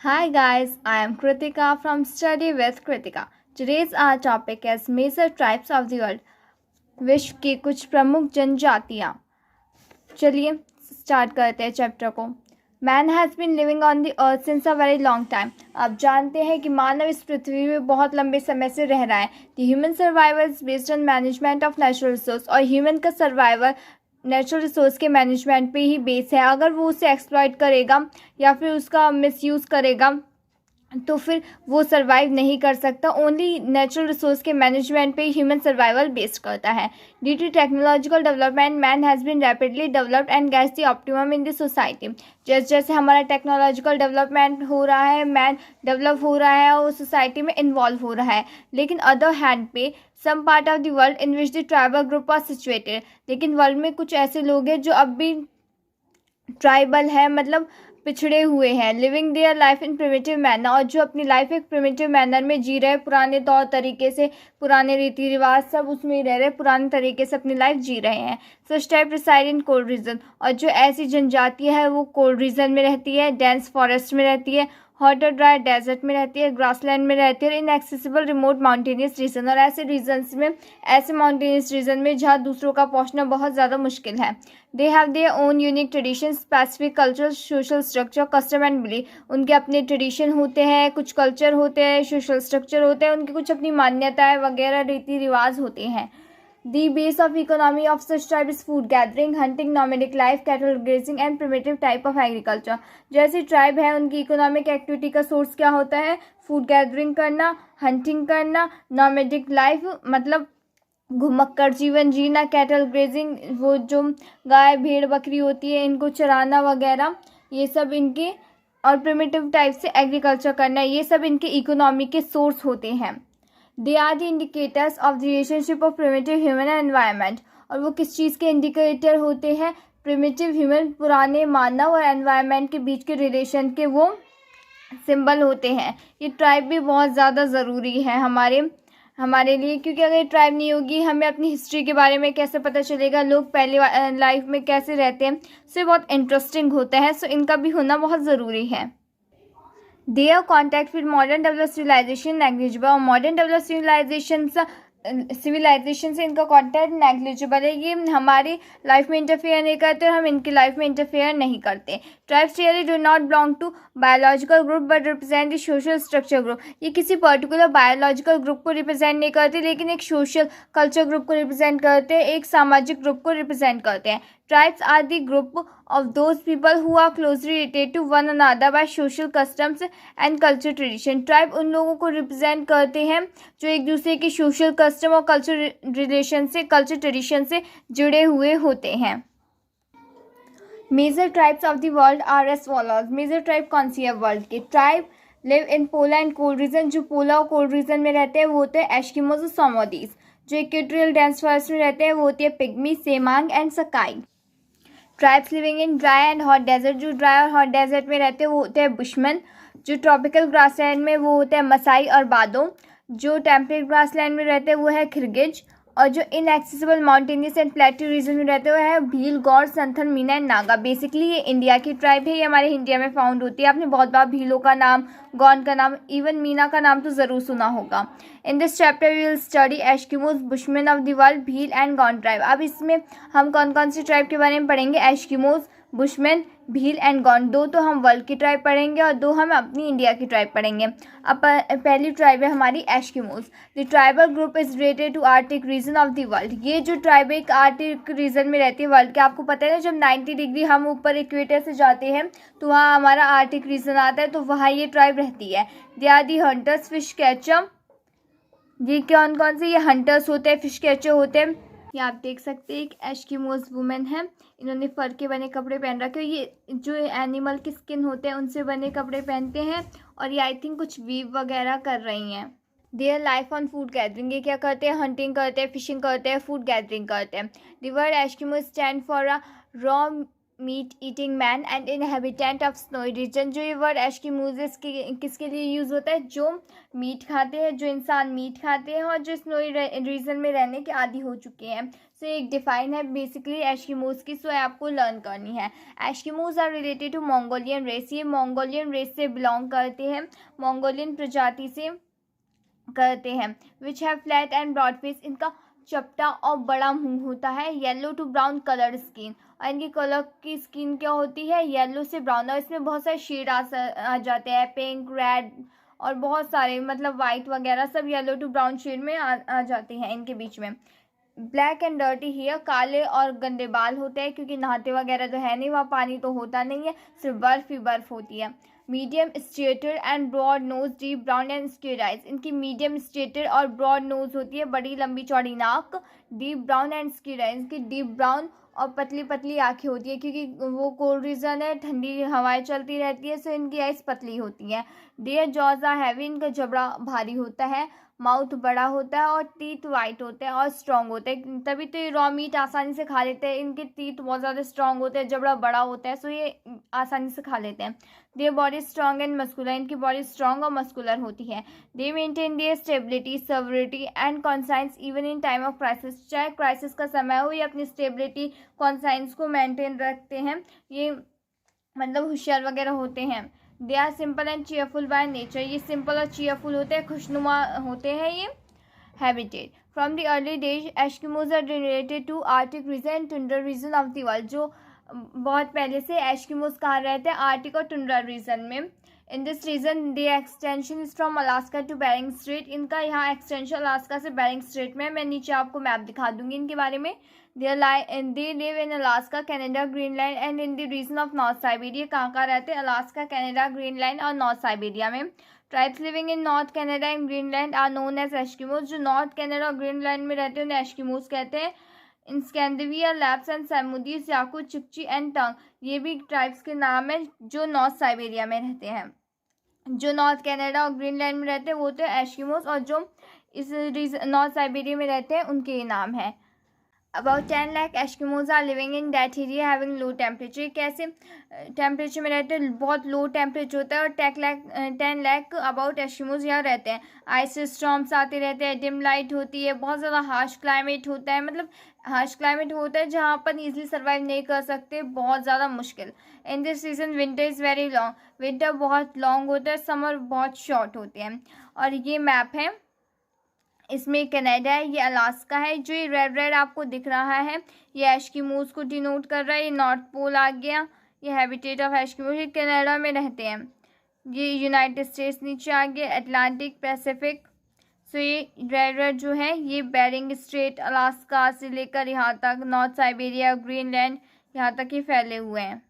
Hi guys, I am Kritika from Study with Kritika. Today's our topic is major tribes of the world. विश्व की कुछ प्रमुख जनजातियाँ. चलिए स्टार्ट करते हैं चैप्टर को. Man has been living on the earth since a very long time. आप जानते हैं कि मानव इस पृथ्वी में बहुत लंबे समय से रह रहा है. The human survival is based on management of natural resource. और ह्यूमन का सर्वाइवल नेचुरल रिसोर्स के मैनेजमेंट पे ही बेस है. अगर वो उसे एक्सप्लॉइट करेगा या फिर उसका मिसयूज़ करेगा तो फिर वो सर्वाइव नहीं कर सकता. ओनली नेचुरल रिसोर्स के मैनेजमेंट पे ह्यूमन सर्वाइवल बेस्ड करता है. Due to technological development man has been rapidly developed and gets the optimum in the society. जैसे जैसे हमारा टेक्नोलॉजिकल डेवलपमेंट हो रहा है, मैन डेवलप हो रहा है और सोसाइटी में इन्वॉल्व हो रहा है. लेकिन अदर हैंड पे some part of the world in which the tribal group are situated. लेकिन वर्ल्ड में कुछ ऐसे लोग हैं जो अब भी ट्राइबल है, मतलब पिछड़े हुए हैं. Living their life in primitive manner. और जो अपनी लाइफ एक प्रिमिटिव मैनर में जी रहे, पुराने तौर तरीके से, पुराने रीति रिवाज सब उसमें ही रह रहे, पुराने तरीके से अपनी लाइफ जी रहे हैं. Such type reside in cold region. और जो ऐसी जनजातियाँ है वो कोल्ड रीजन में रहती है, डेंस फॉरेस्ट में रहती है, हॉट और ड्राई डेजर्ट में रहती है, ग्रासलैंड में रहती है, इनएक्सेसिबल रिमोट माउंटेनियस रीजन. और ऐसे रीजन्स में, ऐसे माउंटेनियस रीजन में जहाँ दूसरों का पहुँचना बहुत ज़्यादा मुश्किल है. They have their own unique tradition, specific culture, social structure, custom and belief. उनके अपने ट्रेडिशन होते हैं, कुछ कल्चर होते हैं, सोशल स्ट्रक्चर होते हैं, उनकी कुछ अपनी मान्यताएं वगैरह रीति रिवाज होते हैं. The base of economy of such tribe is food gathering, hunting, nomadic life, cattle grazing and primitive type of agriculture. जैसी ट्राइब है उनकी इकोनॉमिक एक्टिविटी का सोर्स क्या होता है? फूड गैदरिंग करना, हंटिंग करना, नॉमेडिक लाइफ मतलब घुमक्कड़ जीवन जीना, कैटल ग्रेजिंग वो जो गाय भेड़ बकरी होती है इनको चराना वगैरह, ये सब इनके, और प्रिमिटिव टाइप से एग्रीकल्चर करना, ये सब इनके इकोनॉमी के सोर्स होते हैं. They are the indicators of the relationship of primitive human and environment. और वो किस चीज़ के इंडिकेटर होते हैं? प्रिमिटिव ह्यूमन, पुराने मानव, और एनवायरनमेंट के बीच के रिलेशन के वो सिंबल होते हैं. ये ट्राइब भी बहुत ज़्यादा ज़रूरी है हमारे लिए, क्योंकि अगर ट्राइब नहीं होगी हमें अपनी हिस्ट्री के बारे में कैसे पता चलेगा, लोग पहले लाइफ में कैसे रहते हैं. सो ये बहुत इंटरेस्टिंग होता है. सो इनका भी होना बहुत ज़रूरी है. Their contact with modern developed civilization negligible. और modern developed civilization से इनका कॉन्टैक्ट नेग्लिजिबल है. ये हमारी लाइफ में इंटरफेयर नहीं करते और हम इनकी लाइफ में इंटरफेयर नहीं करते. Tribes really do not belong to biological group but represent the social structure group. ये किसी पर्टिकुलर बायोलॉजिकल ग्रुप को रिप्रेजेंट नहीं करते, लेकिन एक सोशल कल्चर ग्रुप को रिप्रेजेंट करते हैं, एक सामाजिक ग्रुप को रिप्रेजेंट करते हैं. Tribes are the group of those people who are closely related to one another by social customs and cultural tradition. Tribe उन लोगों को रिप्रेजेंट करते हैं जो एक दूसरे की सोशल कस्टम और कल्चर रिलेशन से, कल्चर ट्रेडिशन से जुड़े हुए होते हैं. Major tribes of the world are as follows. Major tribe कौन सी है वर्ल्ड के? Tribe live in polar and cold region. जो पोलर और कोल्ड रीजन में रहते हैं वो होते हैं एस्किमोज और सोमोदीज. जो इक्वेटोरियल डेंस फॉरेस्ट में रहते हैं वो होती है pygmy, Semang and Sakai. Tribes living in dry and hot desert. जो ड्राई और हॉट डेजर्ट में रहते हैं वो होते हैं बुशमन. जो ट्रॉपिकल ग्रासलैंड में वो होते हैं मसाई और बादो. जो टेम्परेट ग्रासलैंड में रहते हैं वो है खिरगिज. और जो inaccessible mountainous and plateau region में रहते हुए है भील, गौर, संथल, मीना एंड नागा. बेसिकली ये इंडिया की ट्राइब है, ये हमारे इंडिया में फाउंड होती है. आपने बहुत बार भीलों का नाम, गौन का नाम, इवन मीना का नाम तो ज़रूर सुना होगा. In this chapter we will study Eskimos, Bushman of the world, Bhil and Gond tribe. अब इसमें हम कौन कौन सी ट्राइब के बारे में पढ़ेंगे? एस्किमोज, बुशमैन, भील एंड गौन. दो तो हम वर्ल्ड की ट्राइब पढ़ेंगे और दो हम अपनी इंडिया की ट्राइब पढ़ेंगे. अब पहली ट्राइब है हमारी Eskimos. The tribal group is related to Arctic region of the world. ये जो ट्राइब एक आर्टिक रीजन में रहती है वर्ल्ड के. आपको पता है ना, जब 90 डिग्री हम ऊपर इक्वेटर से जाते हैं तो वहाँ हमारा आर्टिक रीजन आता है, तो वहाँ ये ट्राइब रहती है. They are the hunters, fish catcher. ये कौन कौन से? ये हंटर्स होते हैं, फिश कैचर होते हैं. ये आप देख सकते हैं एक एस्किमोज वुमेन है, इन्होंने फर के बने कपड़े पहन रखे हैं. ये जो एनिमल की स्किन होते हैं उनसे बने कपड़े पहनते हैं और ये आई थिंक कुछ वीव वगैरह कर रही हैं. Their life on food gathering. ये क्या करते हैं? हंटिंग करते हैं, फिशिंग करते हैं, फूड गैदरिंग करते हैं. The word Eskimo stand for a raw meat eating man and inhabitant of snowy region. जो ये वर्ड एस्किमोज किसके लिए यूज़ होता है? जो मीट खाते हैं, जो इंसान मीट खाते हैं और जो स्नोई रीजन में रहने के आदी हो चुके हैं. सो एक डिफाइन है बेसिकली एस्किमोज की, सो आपको लर्न करनी है। Eskimos are related to Mongolian race, ये मंगोलियन रेस से बिलोंग करते हैं, मंगोलियन प्रजाति से करते हैं। Which have flat and broad face, इनका चपटा और बड़ा मुंह होता है। Yellow to brown colour skin, और इनकी कलर की स्किन क्या होती है, येलो से ब्राउन, और इसमें बहुत सारे शेड आ जाते हैं, पिंक, रेड और बहुत सारे, मतलब वाइट वगैरह सब येलो टू ब्राउन शेड में आ जाते हैं इनके बीच में। ब्लैक एंड डर्टी हेयर, काले और गंदे बाल होते हैं, क्योंकि नहाते वगैरह तो है नहीं, वहाँ पानी तो होता नहीं है, सिर्फ बर्फ ही बर्फ होती है। Medium stature and broad nose, deep brown and square eyes, इनकी मीडियम स्टेटर और ब्रॉड नोज होती है, बड़ी लंबी चौड़ी नाक, deep brown and square eyes, इनकी डीप ब्राउन और पतली पतली आँखें होती है, क्योंकि वो कोल्ड रीजन है, ठंडी हवाएं चलती रहती है, सो इनकी आइज पतली होती है। देयर जॉज आर हैवी, इनका जबड़ा भारी होता है। माउथ बड़ा होता है और टीथ वाइट होते हैं और स्ट्रॉन्ग होते हैं, तभी तो ये रॉ मीट आसानी से खा लेते हैं। इनके टीथ बहुत ज़्यादा स्ट्रॉन्ग होते हैं, जबड़ा बड़ा होता है, सो ये आसानी से खा लेते हैं। Their body strong and muscular, इनकी बॉडी स्ट्रॉन्ग और मस्कुलर होती है। दे maintain their stability, servility and conscience even in time of crisis, चाहे क्राइसिस का समय हो, ये अपनी स्टेबिलिटी कॉन्साइंस को मेंटेन रखते हैं, ये मतलब होशियार वगैरह होते हैं। They are simple and cheerful by nature, ये सिंपल और चीयरफुल होते हैं, खुशनुमा होते हैं ये। Habitat, from the early days Eskimos are related to Arctic region and tundra region of the world, जो बहुत पहले से एस्किमोज कहाँ रहते हैं, आर्टिक और टुंड्रा रीजन में। In this region the extension is from Alaska to Bering Strait, इनका यहाँ एक्सटेंशन अलास्का से बेरिंग स्ट्रेट में, मैं नीचे आपको मैप दिखा दूंगी इनके बारे में। They live in Alaska, Canada, Greenland and in the region of North Siberia, कहाँ रहते हैं, अलास्का, कनाडा, ग्रीनलैंड और नॉर्थ साइबेरिया में। Tribes living in north Canada and Greenland are known as Eskimos, जो नॉर्थ कनाडा और Greenland में रहते हैं उन्हें एस्किमोज कहते हैं। In Scandinavia, Lapps and Samoyeds, Yakut, Chukchi and Tung, ये भी ट्राइब्स के नाम है जो नॉर्थ साइबेरिया में रहते हैं। जो नॉर्थ कनाडा और ग्रीनलैंड में रहते हैं वो होते हैं एस्किमोज, और जो इस नॉर्थ साइबेरिया में रहते हैं उनके ये नाम है। About 10 lakh Eskimos are living in that area having low temperature, कैसे टेम्परेचर में रहते हैं, बहुत लो टेम्परेचर होता है, और 10 लाख अबाउट एस्किमोज यहाँ रहते हैं। आइस स्टॉर्म्स आते रहते हैं, डिम लाइट होती है, बहुत ज़्यादा हार्श क्लाइमेट होता है, मतलब हार्श क्लाइमेट होता है जहाँ अपन ईजिली सर्वाइव नहीं कर सकते, बहुत ज़्यादा मुश्किल। इन this season winter is very long, winter बहुत लॉन्ग होता है, समर बहुत शॉर्ट होते हैं। और ये मैप है, इसमें कनाडा है, ये अलास्का है, जो ये रेड रेड आपको दिख रहा है ये एस्किमोज को डिनोट कर रहा है। ये नॉर्थ पोल आ गया, ये हैबिटेट ऑफ एस्किमोज, ये कनाडा में रहते हैं। ये यूनाइटेड स्टेट्स नीचे आ गया, अटलांटिक, पैसिफिक। सो ये रेड रेड जो है ये बेरिंग स्ट्रेट, अलास्का से लेकर यहाँ तक नॉर्थ साइबेरिया, ग्रीनलैंड यहाँ तक ही फैले हुए हैं।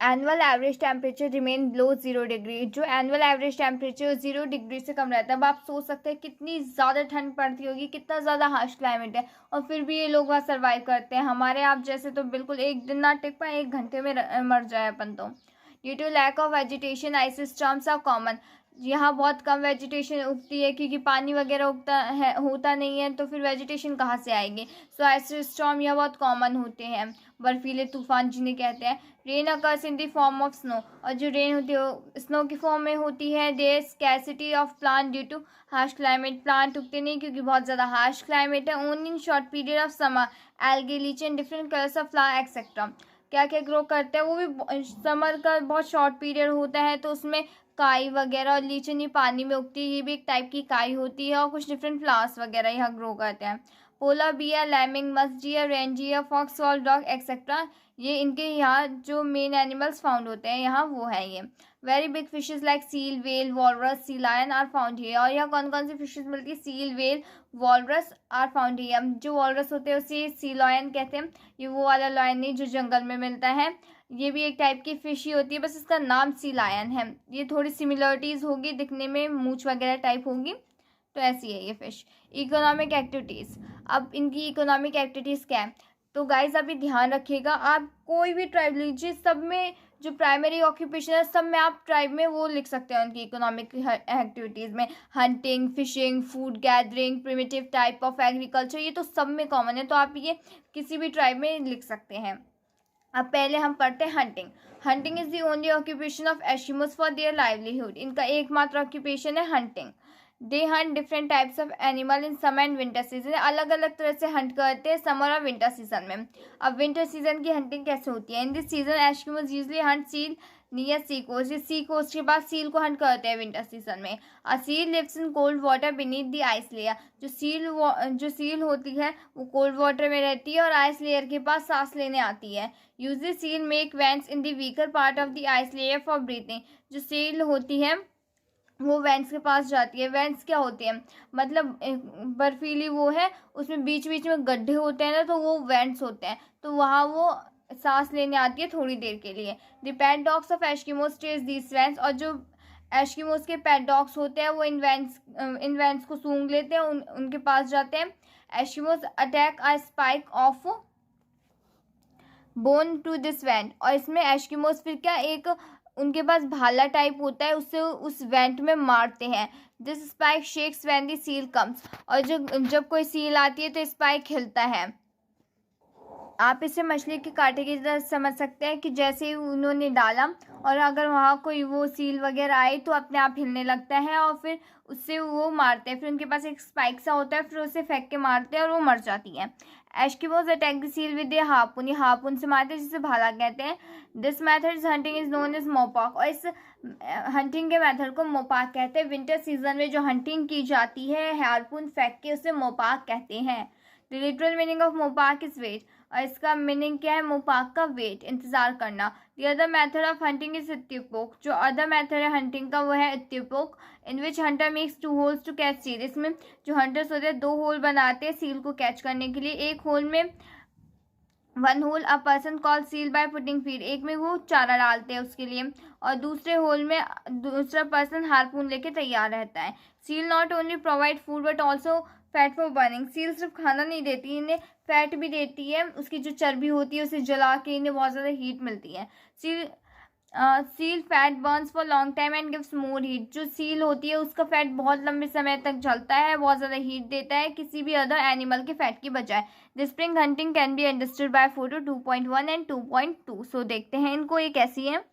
Annual average temperature remain below 0 degree, जो एनुअल एवरेज टेम्परेचर 0 डिग्री से कम रहता है। अब आप सोच सकते हैं कितनी ज़्यादा ठंड पड़ती होगी, कितना ज़्यादा हार्श क्लाइमेट है, और फिर भी ये लोग वहाँ सर्वाइव करते हैं। हमारे आप जैसे तो बिल्कुल एक दिन ना टिक पाए, 1 घंटे में मर जाए अपन तो। Due to lack of vegetation ice storms are common, यहाँ बहुत कम वेजिटेशन उगती है, क्योंकि पानी वगैरह उगता है होता नहीं है, तो फिर वेजिटेशन कहाँ से आएगी। सो आइस स्टॉर्म यहाँ बहुत कॉमन होते हैं, बर्फीले तूफान जिन्हें कहते हैं। Rain occurs in the form of snow, और जो रेन होती है वो स्नो की फॉर्म में होती है। There scarcity of plant due to harsh climate, plant उगते नहीं क्योंकि बहुत ज़्यादा हार्श क्लाइमेट है। Only in short period of summer algae, lichen and different colours of flower etcetera, क्या क्या ग्रो करते हैं वो भी समर का बहुत शॉर्ट पीरियड होता है, तो उसमें काई वगैरह और लीची पानी में उगती है, ये भी एक टाइप की काई होती है, और कुछ डिफरेंट फ्लावर्स वगैरह यहाँ ग्रो करते हैं। Polar bear, lemming, musk deer, reindeer, fox, wall dog etcetera, ये इनके यहाँ जो मेन एनिमल्स फाउंड होते हैं यहाँ वो है ये। Very big fishes like seal, whale, walrus, sea lion are found here, और यहाँ कौन कौन सी फिशेज मिलती है, seal, whale, walrus are found here. जो वॉलरस होते हैं उसे सी लॉयन कहते हैं, ये वो वाला लॉयन नहीं जो जंगल में मिलता है, ये भी एक टाइप की फिश ही होती है, बस इसका नाम सी लायन है। ये थोड़ी सिमिलरिटीज़ होगी दिखने में, मूंछ वगैरह टाइप होगी, तो ऐसी है ये फिश। इकोनॉमिक एक्टिविटीज़, अब इनकी इकोनॉमिक एक्टिविटीज़ क्या है, तो गाइज अभी ध्यान रखिएगा, आप कोई भी ट्राइब लीजिए, सब में जो प्राइमरी ऑक्यूपेशन है सब में आप ट्राइब में वो लिख सकते हैं उनकी इकोनॉमिक एक्टिविटीज़ में। Hunting, fishing, food gathering, primitive type of agriculture, ये तो सब में कॉमन है, तो आप ये किसी भी ट्राइब में लिख सकते हैं। अब पहले हम पढ़ते हैं hunting. Hunting is the only occupation of Eskimos for their livelihood, इनका एकमात्र ऑक्यूपेशन है hunting. They Hunt different types of animal in summer and winter season, अलग अलग तरह से हंट करते हैं समर और विंटर सीजन में। अब विंटर सीजन की हंटिंग कैसे होती है? In this season Eskimos usually hunt seal near sea coast, sea coast के पास सील को हंट करते हैं विंटर सीजन में। A seal lives in cold water beneath the ice layer, जो सील होती है वो कोल्ड वाटर में रहती है और आइस लेयर के पास सांस लेने आती है। Usually seal make vents in the weaker part of the ice layer for breathing, जो सील होती है वो वेंट्स के पास जाती है। वेंट्स क्या होती है? मतलब बर्फीली वो है, उसमें बीच बीच में गड्ढे होते हैं ना, तो वो वेंट्स होते हैं, तो वहाँ वो सांस लेने आती है थोड़ी देर के लिए। The pet dogs of Eskimos stage these vents, और जो एस्किमोस के पेट डॉग्स होते हैं वो इन वेंट्स को सूंघ लेते हैं, उनके पास जाते हैं। Eskimos attack a spike of bone to this vent, और इसमें एस्किमोस फिर क्या एक उनके पास भाला टाइप होता है, उससे उस वेंट में मारते हैं। This spike shakes when the seal comes, और जब कोई सील आती है तो स्पाइक हिलता है। आप इसे मछली के कांटे की तरह समझ सकते हैं कि जैसे ही उन्होंने डाला और अगर वहाँ कोई वो सील वगैरह आए तो अपने आप हिलने लगता है और फिर उससे वो मारते हैं। फिर उनके पास एक स्पाइक सा होता है, फिर उसे फेंक के मारते हैं और वो मर जाती है। Eskimos attack the seal with a harpoon, ये हार्पून से मारते हैं जिसे भाला कहते हैं। This method hunting is known as mopak, और इस हंटिंग के मेथड को मोपाक कहते हैं। विंटर सीजन में जो हंटिंग की जाती है हार्पून फेंक के, उसे मोपाक कहते हैं। The literal meaning of mopak is wait, और इसका मीनिंग क्या है? मोपाक का वेट, इंतजार करना। The other method of hunting is ityupok, जो अदर मेथड है हंटिंग का वो है ityupok, in which hunter makes 2 holes to catch seal. इसमें जो हंटर्स होते हैं 2 होल बनाते हैं सील को कैच करने के लिए। एक होल में 1 hole a person call seal by putting feed, एक में वो चारा डालते हैं उसके लिए, और दूसरे होल में दूसरा पर्सन हार्पून लेके तैयार रहता है। Seal not only provide food but also fat for burning, seal सिर्फ खाना नहीं देती, इन्हें फैट भी देती है। उसकी जो चर्बी होती है उसे जला के इन्हें बहुत ज़्यादा हीट मिलती है। Seal fat Burns for long time and gives more heat, जो सील होती है उसका फैट बहुत लंबे समय तक जलता है, बहुत ज़्यादा हीट देता है किसी भी अदर एनिमल के फैट की बजाय। The spring hunting can be understood by photo 2.1 and 2.2। सो देखते हैं इनको, ये कैसी है।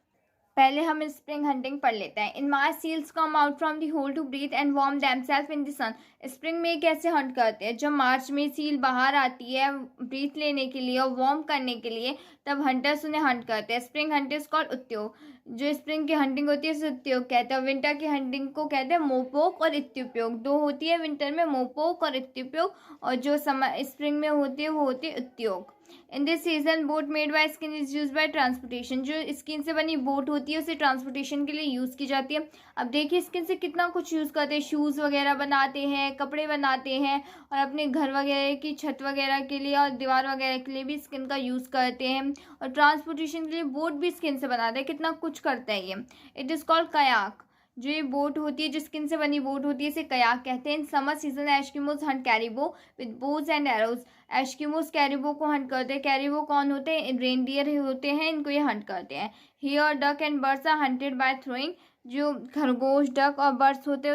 पहले हम स्प्रिंग हंटिंग पढ़ लेते हैं। In March seals come out from the hole to breathe and warm themselves in the sun. Spring में कैसे हंट करते हैं? जब मार्च में सील बाहर आती है ब्रीथ लेने के लिए और वार्म करने के लिए, तब हंटर्स उन्हें हंट करते हैं। स्प्रिंग हंटर्स कॉल्ड उद्योग, जो स्प्रिंग की हंटिंग होती है उसे उद्योग कहते हैं। विंटर की हंटिंग को कहते हैं मोपोक और इत्युपोक। 2 होती है विंटर में, मोपोक और इत्युपोक, और जो स्प्रिंग में होती है वो होती है उद्योग। इन this season boat made by skin is use by transportation, जो स्किन से बनी बोट होती है उसे ट्रांसपोर्टेशन के लिए यूज़ की जाती है। अब देखिए स्किन से कितना कुछ यूज़ करते हैं, शूज़ वगैरह बनाते हैं, कपड़े बनाते हैं, और अपने घर वगैरह की छत वगैरह के लिए और दीवार वगैरह के लिए भी स्किन का यूज़ करते हैं, और ट्रांसपोर्टेशन के लिए बोट भी स्किन से बनाते हैं। कितना कुछ करता है ये। इट इज़ कॉल्ड कयाक, जो ये बोट होती है जो स्किन से बनी बोट होती है इसे कयाक कहते हैं। In summer season Eskimos hunt caribou with bows and arrows, Eskimos caribou को हंट करते हैं। कैरिबो कौन होते हैं? रेनडियर होते हैं, इनको ये हंट करते हैं। Here duck and birds are hunted by throwing, जो खरगोश डक और बर्ड्स होते हैं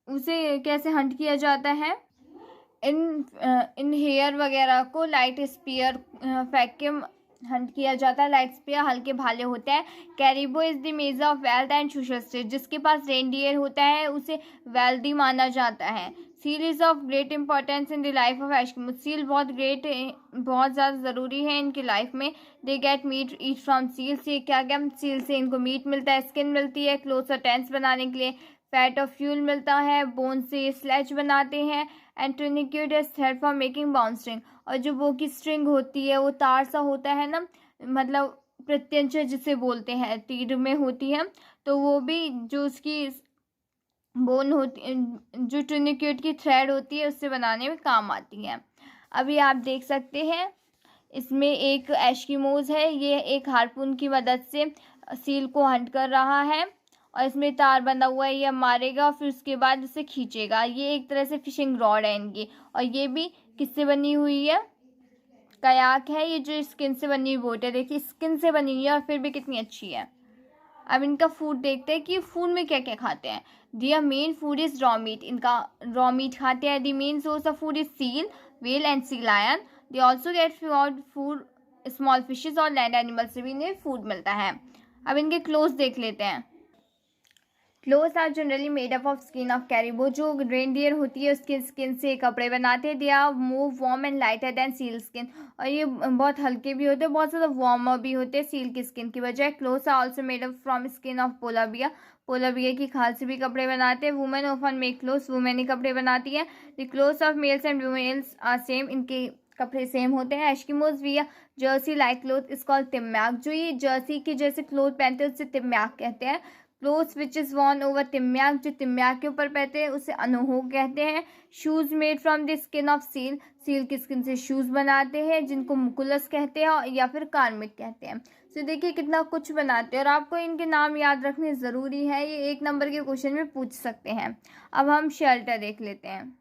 उसे कैसे हंट किया जाता है? इन हेयर वगैरह को लाइट स्पीयर फेंक के हंट किया जाता है। लाइट स्पीयर हल्के भाले होते हैं। Caribou is the major of wealth and social state, जिसके पास रेनडियर होता है उसे वेल्दी माना जाता है। Seal is of great importance in the life of Eskimo, seal बहुत ज़्यादा ज़रूरी है इनकी लाइफ में। They get meat eat from seal, से क्या क्या सील से इनको मीट मिलता है, स्किन मिलती है, क्लोथ्स और टेंट्स बनाने के लिए, फैट और फ्यूल मिलता है, बोन से स्लेज बनाते हैं, and tunikyut is thread for making bound string, और जो बो की स्ट्रिंग होती है वो तार सा होता है ना, मतलब प्रत्यंचा जिसे बोलते हैं, तीर में होती है, तो वो भी जो उसकी बोन होती, जो टूनिक्यूट की थ्रेड होती है उससे बनाने में काम आती है। अभी आप देख सकते हैं इसमें एक एस्किमोज है, ये एक हार्पून की मदद से सील को हंट कर रहा है, और इसमें तार बंधा हुआ है, ये मारेगा और फिर उसके बाद उसे खींचेगा। ये एक तरह से फिशिंग रॉड है इनकी, और ये भी किससे बनी हुई है? कयाक है। ये जो स्किन से बनी हुई बोट है, देखिए स्किन से बनी हुई है और फिर भी कितनी अच्छी है। अब इनका फूड देखते हैं कि फूड में क्या क्या खाते हैं। Their main food is raw meat, इनका रॉ मीट खाते हैं। The main source of food is seal, whale and sea lion. They also get food small fishes और लैंड एनिमल से भी इन्हें फूड मिलता है। अब इनके क्लोथ देख लेते हैं। Clothes are generally made up of skin of caribou, जो रेनडियर होती है उसकी स्किन से कपड़े बनाते हैं। They are move warm and lighter than seal skin, और ये बहुत हल्के भी होते हैं, बहुत ज़्यादा वार्मर भी होते हैं सील की स्किन की बजाय। Clothes are also made up from skin of polar bear, polar bear की खाल से भी कपड़े बनाते हैं। Women often make clothes, women ही कपड़े बनाती है। The clothes of males and females are same, इनके कपड़े सेम होते हैं। Eskimos wear jersey like cloth is called timyak, जो ये जर्सी के जैसे क्लोथ पहनते हैं उससे तिम्याक कहते हैं। Clothes which is worn over timyak, जो तिम्याक के ऊपर पहनते हैं उसे अनोहो कहते हैं। Shoes made from the skin of seal, seal की स्किन से शूज बनाते हैं जिनको मुकुलस कहते हैं या फिर कार्मिक कहते हैं। तो देखिए कितना कुछ बनाते हैं, और आपको इनके नाम याद रखने ज़रूरी है, ये 1 नंबर के क्वेश्चन में पूछ सकते हैं। अब हम शेल्टर देख लेते हैं।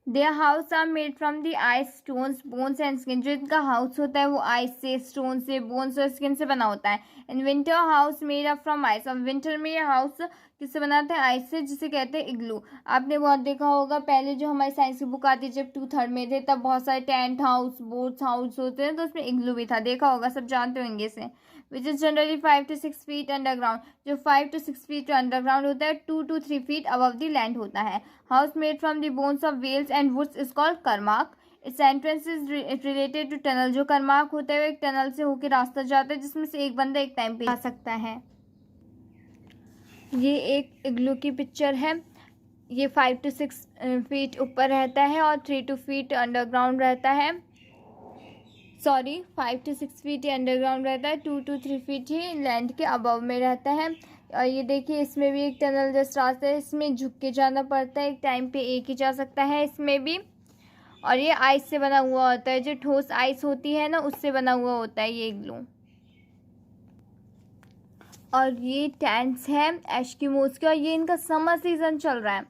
Their house are made from the ice, stones, bones and skin, जो इनका हाउस होता है वो आइस से, स्टोन से, बोन्स और स्किन से बना होता है। In winter house made up from ice, और विंटर में ये हाउस किससे बनाते हैं? आइस से, जिसे कहते हैं इग्लू। आपने बहुत देखा होगा पहले जो हमारी साइंस की बुक आती है जब 2/3 में थे तब बहुत सारे टेंट हाउस, बोट्स हाउस होते हैं, तो उसमें इग्लू भी था, देखा होगा, सब जानते होंगे इसे। Which is generally 5 to 6 feet underground, जो 5 to 6 फीट अंडरग्राउंड होता है, 2 to 3 feet above the land होता है। House made from the bones of whales and woods is called karmak. Its entrance is related to tunnel, जो karmak होता है वो एक टनल से होकर रास्ता जाता है जिसमें से एक बंदा एक टाइम पे जा सकता है। ये एक इग्लू की पिक्चर है। ये 5 to 6 फीट ऊपर रहता है और 3 to 4 फीट अंडरग्राउंड रहता है। 5 to 6 फीट ही अंडरग्राउंड रहता है, 2 to 3 फीट ही लैंड के अबव में रहता है। और ये देखिए इसमें भी एक टनल जैसा रास्ता है, इसमें झुक के जाना पड़ता है, एक टाइम पे एक ही जा सकता है इसमें भी। और ये आइस से बना हुआ होता है, जो ठोस आइस होती है ना उससे बना हुआ होता है ये इग्लू। और ये टेंट्स हैं एस्किमोज के, और ये इनका समर सीज़न चल रहा है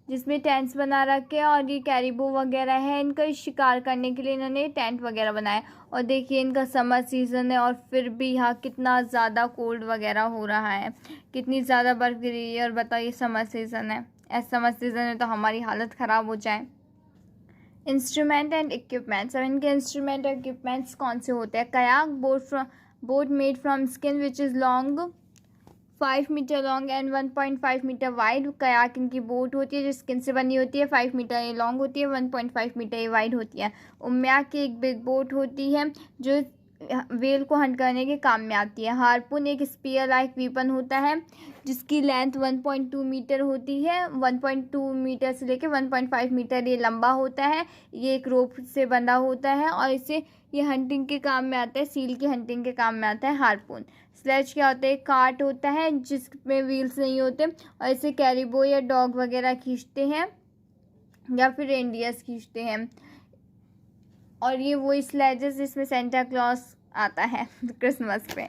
जिसमें टेंट्स बना रखे हैं। और ये कैरिबो वगैरह है, इनका शिकार करने के लिए इन्होंने टेंट वगैरह बनाए। और देखिए इनका समर सीज़न है और फिर भी यहाँ कितना ज़्यादा कोल्ड वगैरह हो रहा है, कितनी ज़्यादा बर्फ़ गिरी है। और बताइए समर सीज़न है, ऐसे समर सीज़न में तो हमारी हालत ख़राब हो जाए। इंस्ट्रूमेंट एंड इक्विपमेंट्स, अब इनके इंस्ट्रूमेंट और इक्विपमेंट्स कौन से होते हैं? Kayak, boat made from skin which is long 5 metre long and 1.5 metre wide. Kayak इनकी बोट होती है जो स्किन से बनी होती है, 5 मीटर ये लॉन्ग होती है, 1.5 मीटर ये वाइड होती है। उम्याक की एक बिग बोट होती है जो वेल को हंट करने के काम में आती है। हार्पून एक स्पीयर लाइक वीपन होता है जिसकी लेंथ 1.2 मीटर होती है, 1.2 मीटर से लेकर 1.5 मीटर ये लंबा होता है। ये एक रोप से बंधा होता है और इसे ये हंटिंग के काम में आता है, सील की हंटिंग के काम में आता है हार्पून। स्लेज क्या होता है? कार्ट होता है जिसमें व्हील्स नहीं होते, और इसे कैरिबो या डॉग वगैरह खींचते हैं या फिर रेनडियर्स खींचते हैं। और ये वही स्लेजेस जिसमें सेंटा क्लॉज आता है क्रिसमस पे।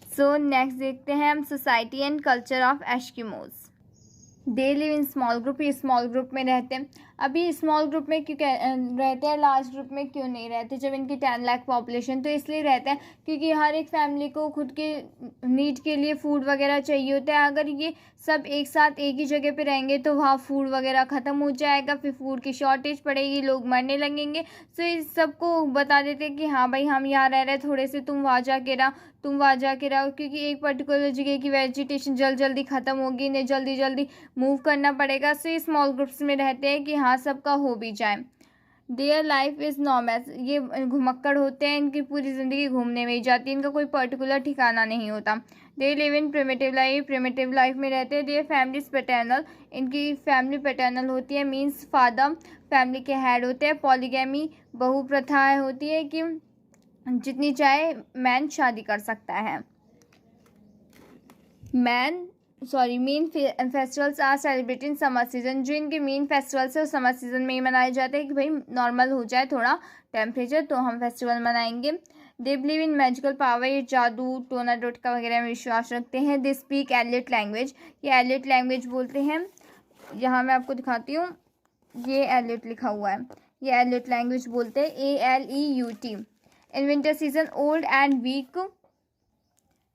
सो नेक्स्ट देखते हैं हम society and culture of Eskimos. They live in small group, ये स्मॉल ग्रुप में रहते हैं। अभी स्मॉल ग्रुप में क्यों रहते हैं, लार्ज ग्रुप में क्यों नहीं रहते जब इनकी 10 लाख पॉपुलेशन? तो इसलिए रहते हैं क्योंकि हर एक फैमिली को खुद के नीड के लिए फूड वगैरह चाहिए होता है। अगर ये सब एक साथ एक ही जगह पे रहेंगे तो वहाँ फूड वगैरह ख़त्म हो जाएगा, फिर फूड की शॉर्टेज पड़ेगी, लोग मरने लगेंगे। सो इस सबको बता देते हैं कि हाँ भाई हम यहाँ रह रहे हैं, थोड़े से तुम वहाँ जाके रहो, तुम वहाँ जाके रहो, क्योंकि एक पर्टिकुलर जगह की वेजिटेशन जल्दी ख़त्म होगी, इन्हें जल्दी मूव करना पड़ेगा। सो स्मॉल ग्रुप्स में रहते हैं कि हाँ सबका हो भी जाए। देयर लाइफ इज़ नॉमैस, ये घुमक्कड़ होते हैं, इनकी पूरी ज़िंदगी घूमने में ही जाती है, इनका कोई पर्टिकुलर ठिकाना नहीं होता। They live in primitive life, primitive life में रहते हैं। देयर फैमिलीज पैटर्नल, इनकी फैमिली पैटर्नल होती है, मीन्स फादर फैमिली के हेड होते हैं। पॉलीगैमी, बहु प्रथाएँ होती है कि जितनी चाहे मैन शादी कर सकता है। Main festivals are celebrated in summer season, जो इनके मेन फेस्टिवल्स है वो समर सीजन में ही मनाए जाते हैं कि भाई नॉर्मल हो जाए थोड़ा टेम्परेचर तो हम फेस्टिवल मनाएंगे। They believe in magical power, ये जादू टोना टोटका वगैरह में विश्वास रखते हैं। दे स्पीक एलियट लैंग्वेज, ये एलियट लैंग्वेज बोलते हैं। यहाँ मैं आपको दिखाती हूँ, ये एलियट लिखा हुआ है, ये एलियट लैंग्वेज बोलते हैं, ALEUT। In winter season old and weak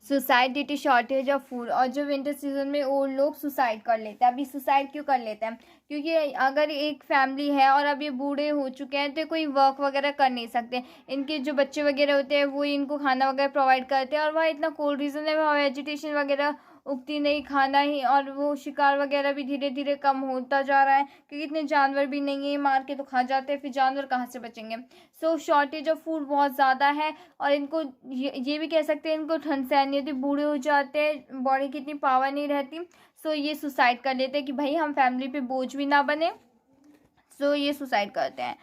suicide due to shortage of food, और जो विंटर सीजन में ओल्ड लोग सुसाइड कर लेते हैं। अभी सुसाइड क्यों कर लेते हैं? क्योंकि अगर एक फैमिली है और अब ये बूढ़े हो चुके हैं तो कोई वर्क वगैरह कर नहीं सकते, इनके जो बच्चे वगैरह होते हैं वो इनको खाना वगैरह प्रोवाइड करते हैं, और वह इतना कोल्ड रीजन है, वहाँ वेजिटेशन वगैरह उगती नहीं, खाना ही, और वो शिकार वगैरह भी धीरे धीरे कम होता जा रहा है क्योंकि इतने जानवर भी नहीं है, मार के तो खा जाते हैं, फिर जानवर कहाँ से बचेंगे। सो शॉर्टेज ऑफ फूड बहुत ज़्यादा है, और इनको ये भी कह सकते हैं इनको ठंड सहन नहीं होती, बूढ़े हो जाते हैं, बॉडी की इतनी पावर नहीं रहती। सो ये सुसाइड कर लेते हैं कि भाई हम फैमिली पे बोझ भी ना बने। सो ये सुसाइड करते हैं।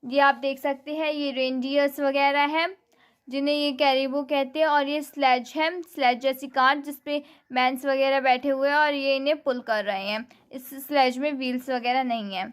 ये आप देख सकते हैं, ये रेनडियर्स वगैरह हैं जिन्हें ये कैरिबो कहते हैं, और ये स्लेज है, स्लेज जैसी कार जिसपे मैंस वगैरह बैठे हुए हैं और ये इन्हें पुल कर रहे हैं। इस स्लेज में व्हील्स वगैरह नहीं है।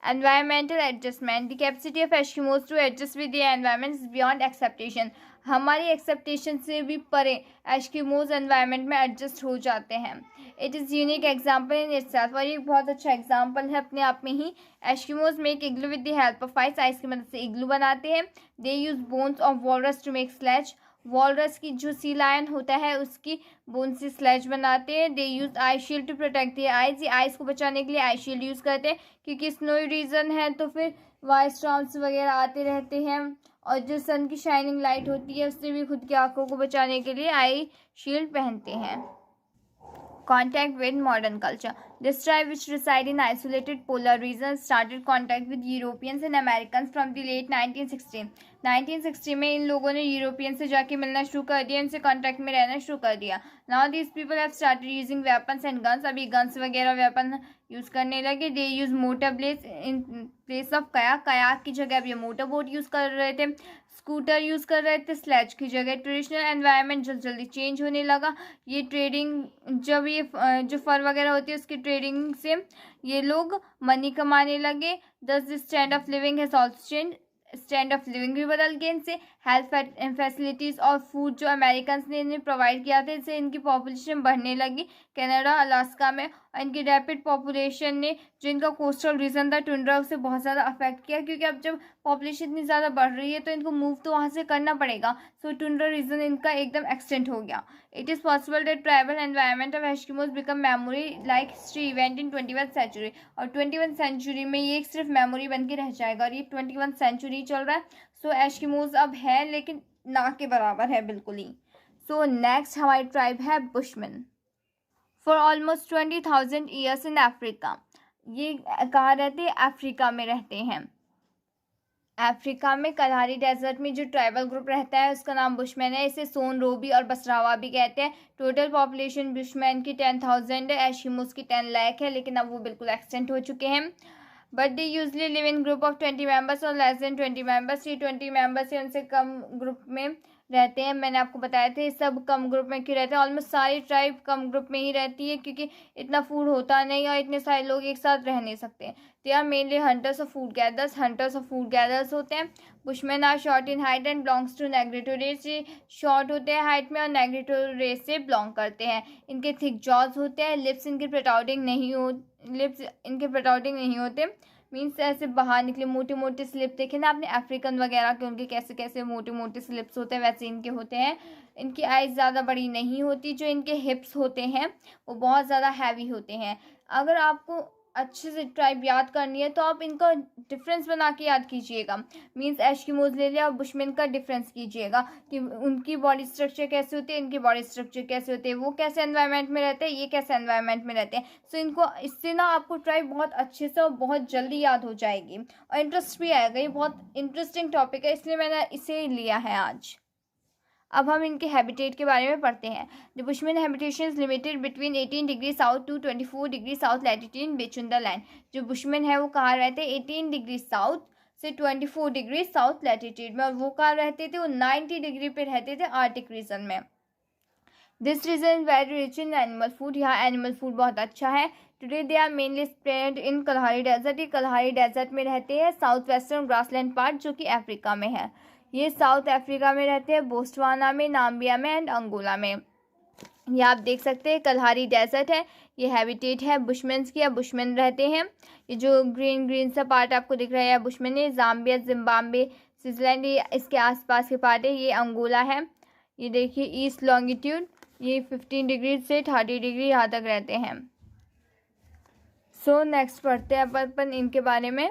Environmental adjustment, the capacity of Eskimos to adjust with the environment is beyond expectation. हमारी एक्सेप्टेशन से भी परे एस्किमोज एनवायरमेंट में एडजस्ट हो जाते हैं। It is unique example in itself, और ये बहुत अच्छा एग्जाम्पल है अपने आप में ही। Eskimos make igloo with the help of ice, ice की मदद से इग्लू बनाते हैं। They use bones of walrus to make sledge, walrus की जो सी लायन होता है उसकी बोन से स्लेज बनाते हैं। They use ice shield to protect the ice, ये आइस को बचाने के लिए आइस शील्ड यूज़ करते हैं क्योंकि स्नोई रीजन है तो फिर वाइस स्टॉर्म्स वगैरह आते रहते हैं, और जो सन की शाइनिंग लाइट होती है उससे भी खुद की आंखों को बचाने के लिए आई शील्ड पहनते हैं। Contact with modern culture. This tribe, which reside in isolated polar regions, started contact with Europeans and Americans from the late 1960. 1960 में इन लोगों ने यूरोपियन से जाके मिलना शुरू कर दिया, इनसे कॉन्टैक्ट में रहना शुरू कर दिया। Now these people have started using weapons and guns. अभी गन्स वगैरह वेपन यूज़ करने लगे। They use motor blades in place of kayak. kayak की जगह अब ये मोटर बोट यूज़ कर रहे थे, स्कूटर यूज़ कर रहे थे स्लेज की जगह। ट्रेडिशनल एनवायरनमेंट जल्दी जल्दी चेंज होने लगा। ये ट्रेडिंग, जब ये जो फर वगैरह होती है उसकी ट्रेडिंग से ये लोग मनी कमाने लगे। दस this stand of living has also change, stand of living भी बदल गए इनसे। हेल्थ फैसिलिटीज़ और फूड जो अमेरिकन ने इन्हें प्रोवाइड किया था, इससे इनकी पॉपुलेशन बढ़ने लगी कनाडा अलास्का में, और इनकी रैपिड पॉपुलेशन ने जो इनका कोस्टल रीजन था टुंड्रा उसे बहुत ज़्यादा अफेक्ट किया, क्योंकि अब जब पॉपुलेशन इतनी ज़्यादा बढ़ रही है तो इनको मूव तो वहाँ से करना पड़ेगा। सो टुंड्रा रीजन इनका एकदम एक्सटेंड हो गया। It is possible that tribal environment of Eskimos become memory like history event in 21वीं सेंचुरी, और 21वीं सेंचुरी में ये सिर्फ मेमोरी बन के रह जाएगा, और ये 21वीं सेंचुरी चल रहा है। सो एस्किमोज अब है लेकिन ना के बराबर है बिल्कुल ही। सो नेक्स्ट हमारी ट्राइब है bushman. For almost 20,000 years in Africa, ये कहाँ रहते हैं? अफ्रीका में रहते हैं। अफ्रीका में कलहारी डेजर्ट में जो ट्राइबल ग्रुप रहता है उसका नाम बुशमैन है। इसे सोन रोबी और बसरावा भी कहते हैं। टोटल पॉपुलेशन बुशमैन की 10,000 है, एस्किमोज की 10 लाख है, लेकिन अब वो बिल्कुल एक्सटेंट हो चुके हैं। But they usually live in group of 20 members और लेस देन 20 मेंबर्स। ये 20 मेंबर्स से उनसे कम ग्रुप में रहते हैं। मैंने आपको बताया था ये सब कम ग्रुप में क्यों रहते हैं। ऑलमोस्ट सारी ट्राइब कम ग्रुप में ही रहती है क्योंकि इतना फूड होता नहीं और इतने सारे लोग एक साथ रह नहीं सकते। They are mainly hunters of food gathers, hunters of food gathers होते हैं। Bushman are short in height and belongs to Negrito race, ये शॉर्ट होते हैं हाइट में और नेग्रिटो रेस से बिलोंग करते हैं। इनके थिक जॉज होते हैं, लिप्स इनके प्रोट्रूडिंग नहीं होते, मीन्स ऐसे बाहर निकले मोटे मोटे स्लिप देखे ना आपने अफ्रीकन वगैरह के, उनके कैसे कैसे मोटे मोटे स्लिप्स होते हैं वैसे इनके होते हैं। इनकी आइज़ ज़्यादा बड़ी नहीं होती, जो इनके हिप्स होते हैं वो बहुत ज़्यादा हैवी होते हैं। अगर आपको अच्छे से ट्राइब याद करनी है तो आप इनका डिफरेंस बना के याद कीजिएगा। मीन्स एस्किमोज ले लिया और बुशमैन का डिफरेंस कीजिएगा कि उनकी बॉडी स्ट्रक्चर कैसे होती है, इनकी बॉडी स्ट्रक्चर कैसे होते हैं, वो कैसे एनवायरनमेंट में रहते हैं, ये कैसे एनवायरनमेंट में रहते हैं। सो इनको इससे ना आपको ट्राइब बहुत अच्छे से और बहुत जल्दी याद हो जाएगी और इंटरेस्ट भी आएगा। ये बहुत इंटरेस्टिंग टॉपिक है इसलिए मैंने इसे लिया है आज। अब हम इनके हैबिटेट के बारे में पढ़ते हैं। The Bushman habitation is limited between 18 degree south to 24 degree south latitude in Bechuanaland. जो बुशमैन है वो कहाँ रहते हैं? 18 डिग्री साउथ से 24 डिग्री साउथ लैटिट्यूड में, और वो कहाँ रहते थे? वो 90 डिग्री पे रहते थे आर्टिक रीजन में। This region is very rich in animal food, यहाँ एनिमल फूड बहुत अच्छा है। Today they are mainly spread in Kalahari desert, ये कलहारी डेजर्ट में रहते हैं। साउथ वेस्टर्न ग्रासलैंड पार्ट जो कि अफ्रीका में है, ये साउथ अफ्रीका में रहते हैं, बोस्टवाना में, नाम्बिया में एंड अंगोला में। ये आप देख सकते हैं कलहारी डेजर्ट है, ये हैबिटेट है बुशमैन्स की, या बुशमैन रहते हैं। ये जो ग्रीन ग्रीन सा पार्ट आपको दिख रहा है बुशमैन है। जाम्बिया, जिम्बाब्वे, स्विट्जरलैंड ये इसके आसपास के पार्ट है। ये अंगोला है, ये देखिए ईस्ट लॉन्गिट्यूड, ये 15 डिग्री से 30 डिग्री यहाँ तक रहते हैं। सो नेक्स्ट पढ़ते हैं अपन इनके बारे में।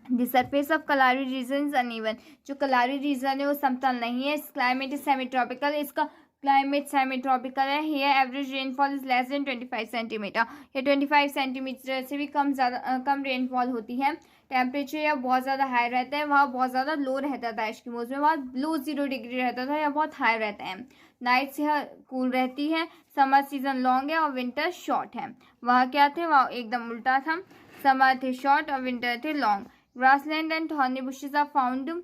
The surface of Kalahari region is uneven, जो कलारी रीजन है वो समतल नहीं है। Its climate is semi tropical, इसका क्लाइमेट सेमी ट्रॉपिकल है। Here average rainfall is less than 25 centimetre. ये 25 सेंटीमीटर से भी कम रेनफॉल होती है। टेम्परेचर यहाँ बहुत ज़्यादा हाई रहता है, वहाँ बहुत ज़्यादा लो रहता था एस्किमोज में, वहाँ बिलो 0 डिग्री रहता था, यहाँ बहुत हाई रहता है। नाइट्स यहाँ कूल रहती है। समर सीजन लॉन्ग है और विंटर शॉर्ट है। वहाँ क्या थे, वहाँ एकदम उल्टा था, समर थे शॉर्ट और विंटर थे long. Grassland and thorny bushes are found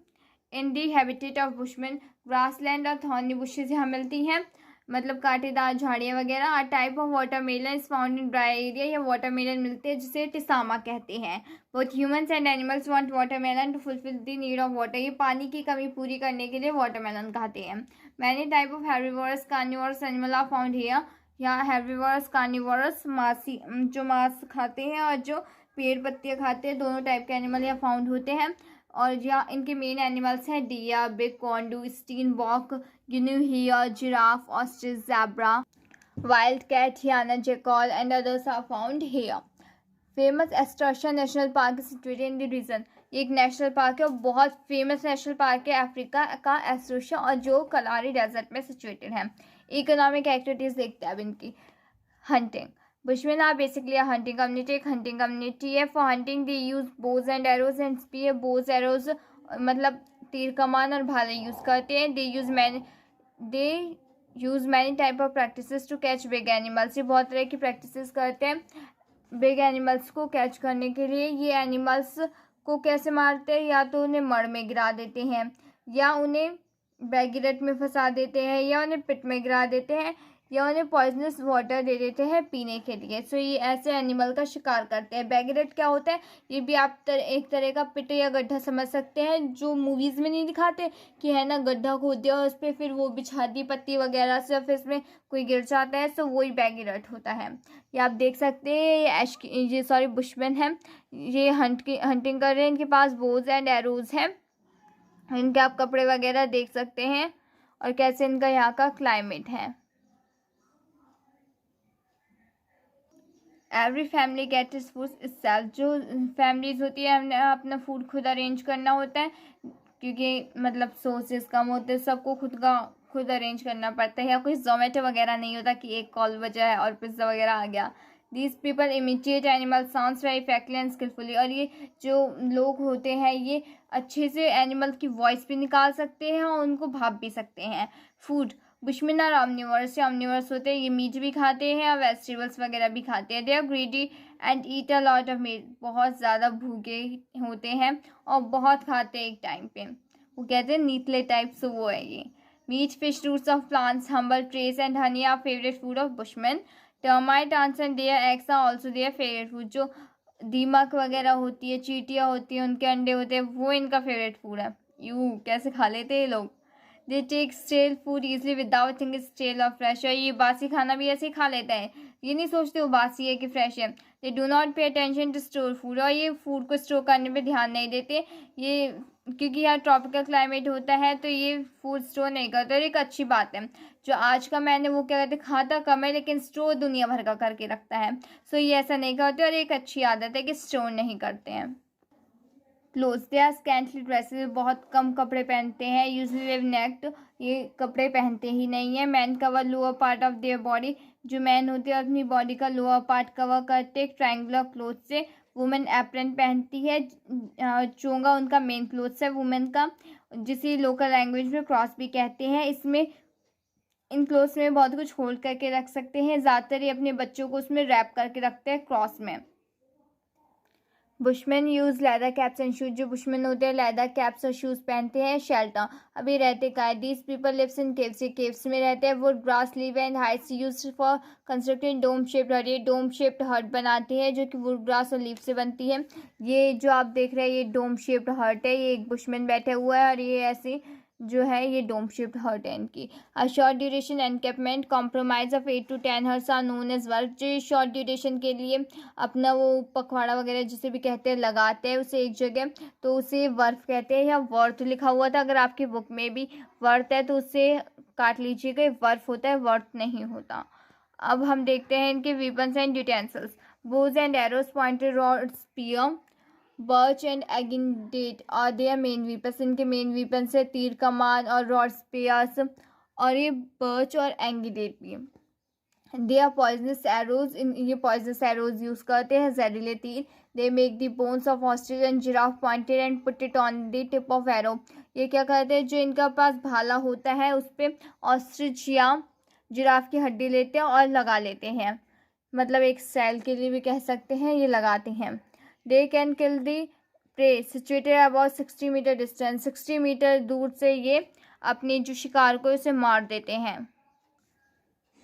in the habitat of bushman. Grassland और थॉर्नी बुशेज यहाँ मिलती हैं, मतलब कांटेदार झाड़ियाँ वगैरह। A type of watermelon is found in dry area. या वाटरमेलन मिलते हैं जिसे टिसामा कहते हैं। Both humans and animals want watermelon to fulfil the need of water. ये पानी की कमी पूरी करने के लिए वाटरमेलन खाते हैं। Many type of herbivorous carnivorous animal are found here. यहाँ हेर्बिवोरस कार्निवोरस मांसी जो मांस खाते हैं और जो पेड़ पत्तियाँ खाते हैं, दोनों टाइप के एनिमल यहाँ फाउंड होते हैं। और यहाँ इनके मेन एनिमल्स हैं deer, big kudu, steenbok, gnu here, giraffe, ostrich, zebra, wild cat, hyena, jackal and others are found here. Famous Etosha national park situated in the region. ये एक national park है और बहुत famous national park है Africa का Etosha, और जो Kalahari desert में सिचुएटेड है। इकोनॉमिक एक्टिविटीज़ देखते हैं अब इनकी। Hunting. Bushman are basically a hunting community. एक हंटिंग कम्युनिटी है। For hunting they use bows and arrows and spear. Bows arrows मतलब तीर कमान और भाले यूज़ करते हैं। They use many type of practices to catch big animals. ये बहुत तरह की प्रैक्टिसेस करते हैं बिग एनिमल्स को कैच करने के लिए। ये एनिमल्स को कैसे मारते हैं, या तो उन्हें मड़ में गिरा देते हैं, या उन्हें बैगिरट में फंसा देते हैं, या उन्हें पिट में गिरा देते हैं, या उन्हें पॉइजनस वाटर दे देते हैं पीने के लिए। सो ये ऐसे एनिमल का शिकार करते हैं। बैगिरट क्या होता है, ये भी आप एक तरह का पिट या गड्ढा समझ सकते हैं, जो मूवीज़ में नहीं दिखाते कि है ना, गड्ढा खोद दिया और उस पर फिर वो बिछा दी पत्ती वगैरह से, फिर इसमें कोई गिर जाता है, सो वही बैगिरट होता है। ये आप देख सकते हैं, ये बुशमैन है, ये हंटिंग कर रहे हैं। इनके पास बोज एंड एरोज हैं। इनके आप कपड़े वगैरह देख सकते हैं और कैसे इनका यहाँ का क्लाइमेट है। Every family get is food itself। जो फैमिलीज होती है, हमने अपना फूड खुद अरेंज करना होता है, क्योंकि मतलब सोर्सेज कम होते हैं, सबको खुद अरेंज करना पड़ता है। या कोई जोमेटो वगैरह नहीं होता कि एक कॉल बजा है और पिज्ज़ा वगैरह आ गया। These people imitate animal sounds very इफेक्टली and skilfully. और ये जो लोग होते हैं, ये अच्छे से एनिमल की वॉइस भी निकाल सकते हैं और उनको भाप भी सकते हैं। Food. Bushman are omnivorous. Omnivorous होते हैं, ये मीट भी खाते हैं और वेजिटेबल्स वगैरह भी खाते हैं। They are greedy and eat a lot of meat. बहुत ज़्यादा भूखे होते हैं और बहुत खाते हैं एक टाइम पे। वो कहते हैं नीतले टाइप, से वो है ये। Meat, fish, roots of plants, humble trees and honey are favourite food of Bushman. Termite ants and their eggs are also their favourite food. जो दीमक वगैरह होती है, चींटियाँ होती हैं, उनके अंडे होते हैं, वो इनका फेवरेट फूड है। यूँ कैसे खा लेते हैं ये लोग। They take stale food easily without thinking stale और फ्रेश। और ये बासी खाना भी ऐसे ही खा लेता है, ये नहीं सोचते वो बासी है कि फ्रेश है। They do not pay attention to store food. और ये फूड को स्टोर करने पे ध्यान नहीं देते, ये क्योंकि यहाँ ट्रॉपिकल क्लाइमेट होता है तो ये फूड स्टोर नहीं करते। और एक अच्छी बात है, जो आज का मैन है वो क्या कहते हैं, खाता कम है लेकिन स्टोर दुनिया भर का करके रखता है। सो ये ऐसा नहीं करते, और एक अच्छी आदत है कि स्टोर नहीं करते हैं। Clothes. They are scantly dresses. बहुत कम कपड़े पहनते हैं। Usually live naked. ये कपड़े पहनते ही नहीं है। Man cover lower part of their body. जो मैन होते हैं अपनी बॉडी का लोअर पार्ट कवर करते हैं ट्रायंगुलर क्लोथ से। वुमेन एप्रन पहनती है। चोंगा उनका मेन क्लोथ्स है वुमेन का, जिसे लोकल लैंग्वेज में क्रॉस भी कहते हैं। इसमें इन क्लोथ्स में बहुत कुछ होल्ड करके रख सकते हैं। ज़्यादातर ये अपने बच्चों को उसमें रैप करके रखते हैं क्रॉस में। Bushman use leather caps and shoes. जो बुशमैन होते हैं लेदर कैप्स और शूज़ पहनते हैं। शेल्टर। अभी रहते का है। These people lives in caves. ये केव्स में रहते हैं। Wood, grass, leave and hides use for constructing dome shaped hut. ये डोम शेप्ड हट बनाते हैं जो कि वुड, ग्रास और लीव से बनती है। ये जो आप देख रहे हैं ये डोम शेप्ड हट है। ये एक बुशमैन बैठा हुआ है और ये ऐसी जो है ये डोम शेप्ड हट है इनकी। A short duration encampment compromise of 8 to 10 huts are known as werf. जो शॉर्ट ड्यूरेशन के लिए अपना वो पखवाड़ा वगैरह जिसे भी कहते हैं लगाते हैं उसे एक जगह, तो उसे वर्फ कहते हैं। या वर्थ लिखा हुआ था, अगर आपकी बुक में भी वर्थ है तो उसे काट लीजिएगा, वर्फ होता है, वर्थ नहीं होता। अब हम देखते हैं इनके weapons and utensils. Bows and arrows, pointed rod, spear, birch and एगिनडेट और देयर मेन वीपन्स। इनके मेन वीपन्स है तीर कमान और रॉड, स्पेयर्स और ये बर्च और एंगिलेट भी। दे आर पॉइजनस एरोज, इन ये पॉइजनस एरोज यूज करते हैं, जहरीले तीर। They make the bones of ostrich and giraffe pointed and put it on the tip of arrow. ये क्या करते हैं, जो इनका पास भाला होता है उस पर ऑस्ट्रिच या जिराफ की हड्डी लेते हैं और लगा लेते हैं, मतलब एक सेल के लिए भी कह सकते हैं, ये लगाते हैं। They can kill the prey situated about 60 metre distance, 60 metre दूर से ये अपने जो शिकार को उसे मार देते हैं।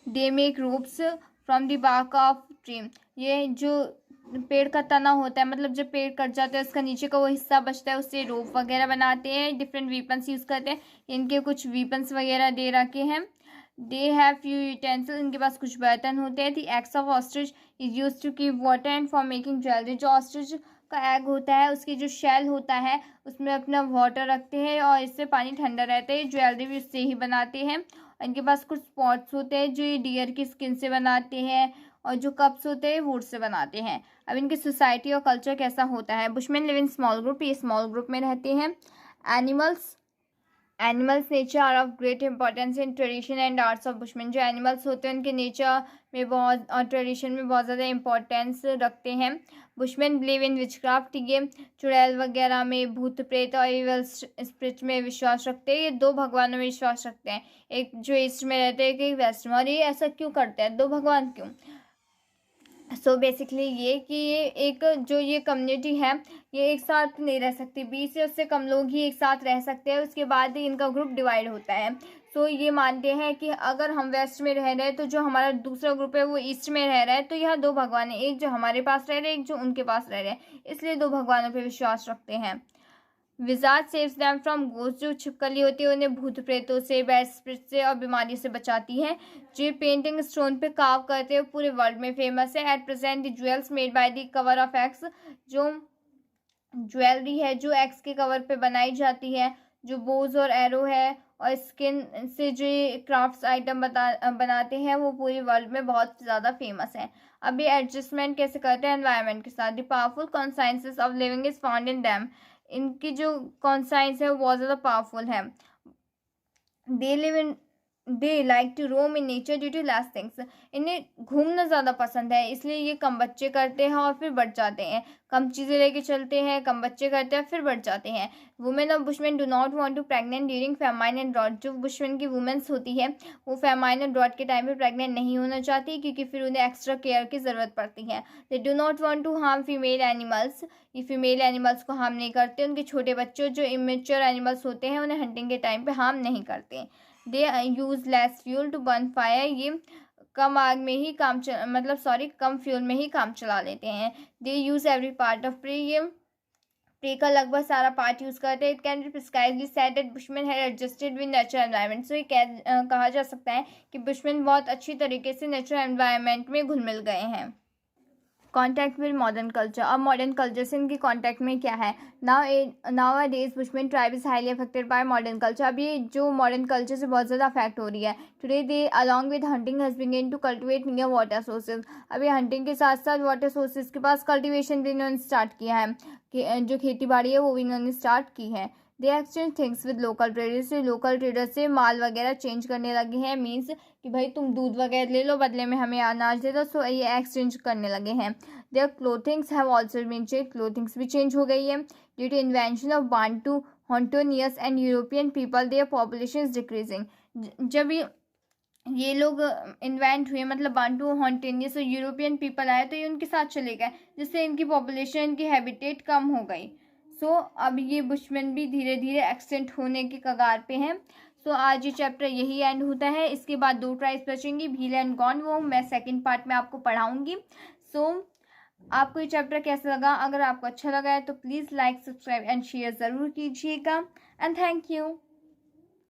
They make ropes from the bark of tree, ये जो पेड़ का तना होता है, मतलब जब पेड़ कट जाता है उसका नीचे का वो हिस्सा बचता है, उससे रोप वगैरह बनाते हैं। डिफरेंट वीपन्स यूज़ करते हैं, इनके कुछ वीपन्स वगैरह दे रखे हैं। दे हैव फ्यू यूटेंसिल्स, इनके पास कुछ बर्तन होते हैं। The eggs of ostrich is use to keep water and for making jewellery, जो ऑस्ट्रिच का एग होता है उसकी जो शेल होता है उसमें अपना वाटर रखते हैं और इससे पानी ठंडा रहता है। ज्वेलरी भी उससे ही बनाते हैं। इनके पास कुछ स्पॉट्स होते हैं जो ये डियर की स्किन से बनाते हैं, और जो कप्स होते हैं वुड से बनाते हैं। अब इनकी सोसाइटी और कल्चर कैसा होता है। Bushman live in small group, ये स्मॉल ग्रुप में रहते हैं। Animals nature are of great importance in tradition and arts of Bushman, जो एनिमल्स होते हैं उनके नेचर में बहुत और ट्रेडिशन में बहुत ज़्यादा इंपॉर्टेंस रखते हैं। बुशमैन बिलीव इन विचक्राफ्ट, ये चुड़ैल वगैरह में, भूत प्रेत और इवल स्पिरिट में विश्वास रखते हैं। ये दो भगवानों में विश्वास रखते हैं, एक जो ईस्ट में रहते हैं, एक वेस्ट में। और ये ऐसा क्यों करते हैं, दो भगवान क्यों? सो बेसिकली ये कि ये एक जो ये कम्युनिटी है ये एक साथ नहीं रह सकती, 20 या उससे कम लोग ही एक साथ रह सकते हैं, उसके बाद ही इनका ग्रुप डिवाइड होता है। सो ये मानते हैं कि अगर हम वेस्ट में रह रहे हैं तो जो हमारा दूसरा ग्रुप है वो ईस्ट में रह रहा है, तो यहाँ दो भगवान है, एक जो हमारे पास रह रहे हैं, एक जो उनके पास रह रहे हैं, इसलिए दो भगवानों पर विश्वास रखते हैं। Wizard saves them from ghost, जो छिपकली होती है उन्हें भूत प्रेतों से, बैड स्पिरिट से और बीमारी से बचाती है। जो पेंटिंग स्टोन पे कार्व करते हैं पूरे वर्ल्ड में फेमस है। At present the jewels made by the cover of x, जो ज्वेलरी है जो एक्स के कवर पे बनाई जाती है, जो बोज और एरो है और स्किन से जो क्राफ्ट्स आइटम बनाते हैं वो पूरे वर्ल्ड में बहुत ज़्यादा फेमस है। अब ये एडजस्टमेंट कैसे करते हैं एनवायरनमेंट के साथ। The powerful consciences of living is found in them, इनकी जो कॉन्साइंस है वो बहुत ज़्यादा पावरफुल है। They like to roam in nature due to less things, इन्हें घूमना ज़्यादा पसंद है, इसलिए ये कम बच्चे करते हैं और फिर बढ़ जाते हैं। कम चीज़ें लेके चलते हैं, कम बच्चे करते हैं, फिर बढ़ जाते हैं। Women of Bushman do not want to pregnant during famine and drought, जो बुशमैन की वुमेन्स होती है वो फेमाइन और ड्रॉट के टाइम पे प्रेग्नेंट नहीं होना चाहती, क्योंकि फिर उन्हें एक्स्ट्रा केयर की ज़रूरत पड़ती है। They do not want to harm female animals, ये फीमेल एनिमल्स को हार्म नहीं करते। उनके छोटे बच्चों जो इमेच्योर एनिमल्स होते हैं उन्हें हंटिंग के टाइम पे हार्म नहीं करते। They use less fuel to burn fire, ये कम आग में ही काम कम फ्यूल में ही काम चला लेते हैं। They use every part of prey, ये प्रे का लगभग सारा पार्ट यूज करते हैं। It can be prescribably said that bushman had adjusted with natural environment, so ये कहा जा सकता है कि बुशमैन बहुत अच्छी तरीके से नेचुरल एनवायरनमेंट में घुल मिल गए हैं। कॉन्टैक्ट विद मॉडर्न कल्चर, अब मॉडर्न कल्चर से इनकी कॉन्टैक्ट में क्या है। Now a days bushman tribe is highly affected by modern culture, अब ये जो मॉडर्न कल्चर से बहुत ज़्यादा अफेक्ट हो रही है। Today they along with hunting has begun to cultivate near water sources, अब ये हंटिंग के साथ साथ वाटर सोर्सेज के पास कल्टिवेशन भी इन्होंने स्टार्ट किया है, कि जो खेती बाड़ी है वो भी इन्होंने स्टार्ट की है। दे exchange things with local traders, local trader से माल वगैरह चेंज करने लगे हैं। मीन्स कि भाई तुम दूध वगैरह ले लो, बदले में हमें अनाज दे दो, सो ये एक्सचेंज करने लगे हैं। Their clothings have also been change, clothings भी चेंज हो गई है। Due to invention of Bantu Hottentots and European people their population is decreasing, जब ये लोग इन्वेंट हुए, मतलब बांटू हॉन्टेनियस और यूरोपियन पीपल आए तो ये उनके साथ चले गए, जिससे इनकी पॉपुलेशन, इनकी हैबिटेट कम हो गई। सो अब ये बुशमैन भी धीरे धीरे एक्सटेंट होने के कगार पे हैं। सो आज ये चैप्टर यही एंड होता है। इसके बाद 2 ट्राइब्स बचेंगी, भील एंड गॉन, वो मैं सेकंड पार्ट में आपको पढ़ाऊंगी। सो आपको ये चैप्टर कैसा लगा? अगर आपको अच्छा लगा है तो please like, subscribe and share ज़रूर कीजिएगा। And thank you.